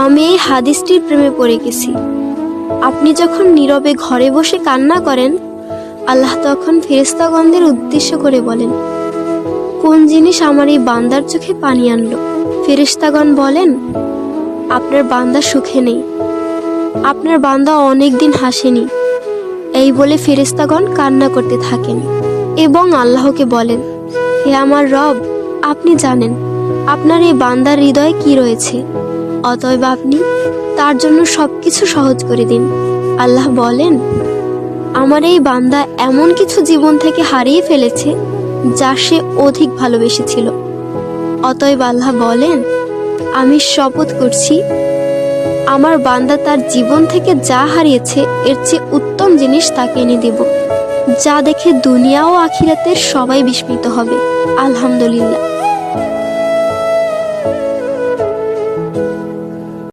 আমি এই হাদিসটির প্রেমে পড়ে গেছি। আপনি যখন নীরবে ঘরে বসে কান্না করেন, আল্লাহ তখন ফেরেশতাগণদের উদ্দেশ্য করে বলেন, কোন জিনিস আমার এই বান্দার চোখে পানি আনলো? ফেরেশতাগণ বলেন, আপনার বান্দা সুখে নেই, আপনার বান্দা অনেকদিন হাসেনি। এই বলে ফেরেশতাগণ কান্না করতে থাকেন এবং আল্লাহকে বলেন, হে আমার রব, আপনি জানেন আপনার এই বান্দার হৃদয়ে কি রয়েছে, অতএব আপনি তার জন্য সবকিছু সহজ করে দিন। আল্লাহ বলেন, আমার এই বান্দা এমন কিছু জীবন থেকে হারিয়ে ফেলেছে যা সে অধিক ভালোবেসেছিল। অতএব আল্লাহ বলেন, আমি শপথ করছি, আমার বান্দা তার জীবন থেকে যা হারিয়েছে এর চেয়ে উত্তম জিনিস তাকে এনে দেব, যা দেখে দুনিয়া ও আখিরাতের সবাই বিস্মিত হবে। আলহামদুলিল্লাহ।